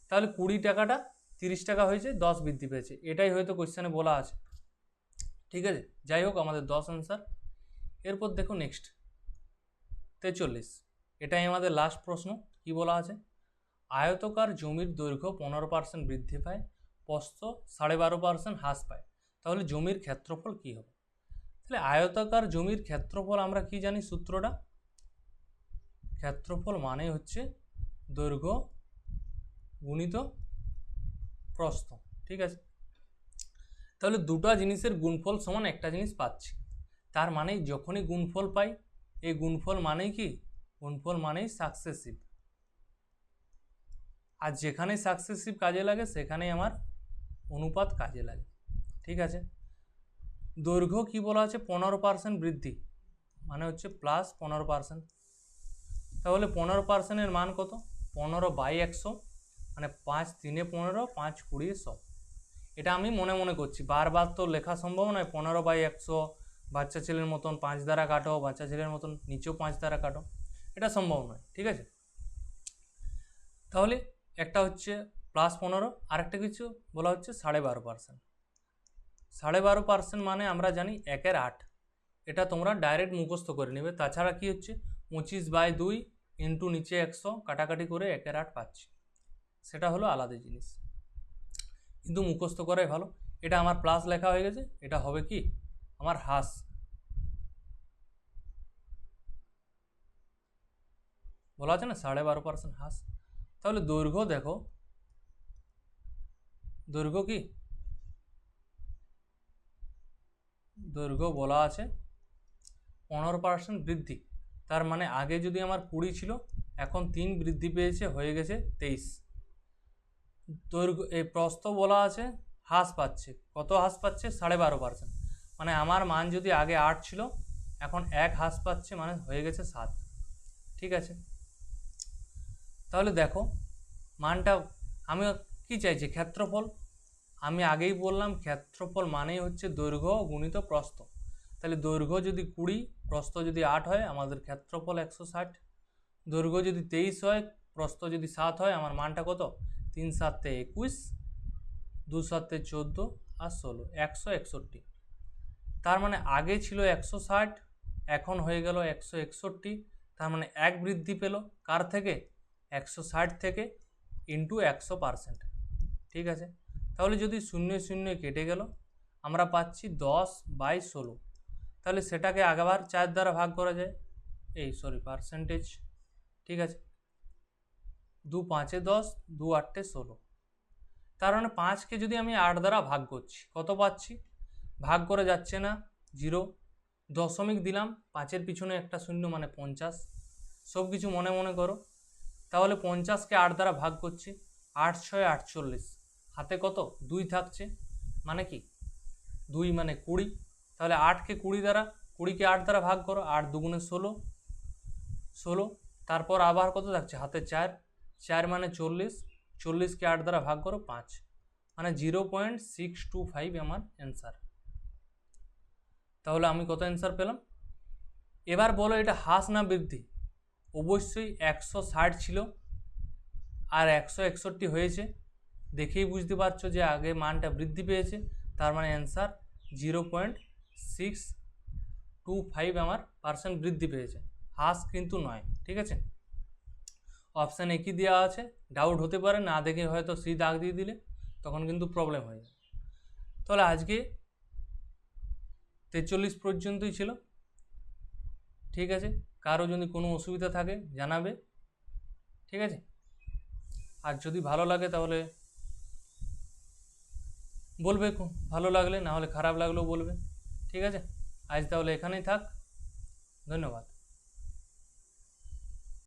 S1: তাহলে 20 টাকাটা 30 টাকা হয়েছে, 10 বৃদ্ধি পেয়েছে, এটাই হয়তো কোয়েশ্চেনে বলা আছে, ঠিক আছে। যাই হোক, আমাদের 10 অ্যান্সার। এরপর দেখো নেক্সট 43, এটাই আমাদের লাস্ট প্রশ্ন। কি বলা আছে, আয়তকার জমির দৈর্ঘ্য 15% বৃদ্ধি পায়, প্রস্থ 12.5% হ্রাস পায়, তাহলে জমির ক্ষেত্রফল কি হবে। তাহলে আয়তাকার জমির ক্ষেত্রফল আমরা কি জানি, সূত্রটা, ক্ষেত্রফল মানে হচ্ছে দৈর্ঘ্য গুণিত প্রস্থ, ঠিক আছে। তাহলে দুটো জিনিসের গুণফল সমান একটা জিনিস পাচ্ছি, তার মানে যখনই গুণফল পাই, এই গুণফল মানেই কি, গুণফল মানেই সাকসেসিভ, আর যেখানেই সাকসেসিভ কাজে লাগে সেখানেই আমার অনুপাত কাজে লাগে, ঠিক আছে। দৈর্ঘ্য কি বলা আছে, 15% বৃদ্ধি, মানে হচ্ছে প্লাস 15%। তাহলে 15%-এর মান কত, 15/100, মানে 5 3 15, 5 20 100। এটা আমি মনে মনে করছি, বারবার তো লেখা সম্ভব নয়। 15/100 বাচ্চা ছেলের মতন 5 দ্বারা কাটো, বাচ্চা ছেলের মতন নিচেও 5 দ্বারা কাটো, এটা সম্ভব নয়, ঠিক আছে। তাহলে একটা হচ্ছে +15, আরেকটা কিছু বলা হচ্ছে 12.5%। 12.5% মানে আমরা জানি 1/8, এটা তোমরা ডাইরেক্ট মুখস্থ করে নেবে। তাছাড়া কি হচ্ছে 25/2 ইন্টু নিচে 100 কাটাকাটি করে 1/8 পাচ্ছি, সেটা হলো আলাদা জিনিস, কিন্তু মুখস্থ করাই ভালো। এটা আমার প্লাস লেখা হয়ে গেছে, এটা হবে কি আমার হ্রাস, বলা আছে না 12.5% হ্রাস। তাহলে দৈর্ঘ্য দেখো, দৈর্ঘ্য কি, দৈর্ঘ্য বলা আছে 15% বৃদ্ধি, তার মানে আগে যদি আমার 20 ছিল, এখন 3 বৃদ্ধি পেয়েছে, হয়ে গেছে 23। দৈর্ঘ্য এই প্রস্থ বলা আছে হ্রাস পাচ্ছে, কত হ্রাস পাচ্ছে, 12.5%, মানে আমার মান যদি আগে 8 ছিল, এখন 1 হ্রাস পাচ্ছে, মানে হয়ে গেছে 7। ঠিক আছে, তাহলে দেখো মানটা আমি কি চাইছি, ক্ষেত্রফল। আমি আগেই বললাম ক্ষেত্রফল মানেই হচ্ছে দৈর্ঘ্য গুণিত প্রস্থ। তাহলে দৈর্ঘ্য যদি 20, প্রস্থ যদি 8 হয়, আমাদের ক্ষেত্রফল 160। দৈর্ঘ্য যদি 23 হয়, প্রস্থ যদি 7 হয়, আমার মানটা কত? 3 7 21, 2 7 14 আর 16, 161। তার মানে আগে ছিল 160, এখন হয়ে গেল 161। তার মানে 1 বৃদ্ধি পেল কার থেকে? 160 থেকে, ইন্টু 100%। ঠিক আছে, তাহলে যদি 0 0 কেটে গেল, আমরা পাচ্ছি 10/16। তাহলে সেটাকে আগেবার 4 দ্বারা ভাগ করা যায়, পার্সেন্টেজ। ঠিক আছে, 2 5 10, 2 8 16। তার মানে 5কে যদি আমি 8 দ্বারা ভাগ করছি, কত পাচ্ছি? ভাগ করে যাচ্ছে না, 0, দশমিক দিলাম, 5-এর পিছনে একটা শূন্য, মানে 50। সব কিছু মনে মনে করো। তাহলে 50কে 8 দ্বারা ভাগ করছি, 8 6 48, হাতে কত? 2 থাকছে, মানে কি 2 মানে 20। তাহলে 8কে 20 দ্বারা, 20কে 8 দ্বারা ভাগ করো, 8 2 16, 16। তারপর আবার কত থাকছে? হাতে 4, 4 মানে 40, 40কে 8 দ্বারা ভাগ করো, 5, মানে 0.625 আমার অ্যান্সার। তাহলে আমি কত অ্যান্সার পেলাম? এবার বলো এটা হ্রাস না বৃদ্ধি? অবশ্যই 160 ছিল আর 161 হয়েছে, দেখেই বুঝতে পারছো যে আগে মানটা বৃদ্ধি পেয়েছে। তার মানে অ্যান্সার 0.625 আমার পার্সেন্ট বৃদ্ধি পেয়েছে, হ্রাস কিন্তু নয়। ঠিক আছে, অপশান একই দেওয়া আছে, ডাউট হতে পারে, না দেখে হয়তো সি দাগ দিয়ে দিলে তখন কিন্তু প্রবলেম হয়ে যায়। তাহলে আজকে 43 পর্যন্তই ছিল। ঠিক আছে, কারো যদি কোনো অসুবিধা থাকে জানাবে। ঠিক আছে, আর যদি ভালো লাগে তাহলে বলবে, ভালো লাগলে, না হলে খারাপ লাগলেও বলবে। ঠিক আছে, আজ তাহলে এখানেই থাক, ধন্যবাদ।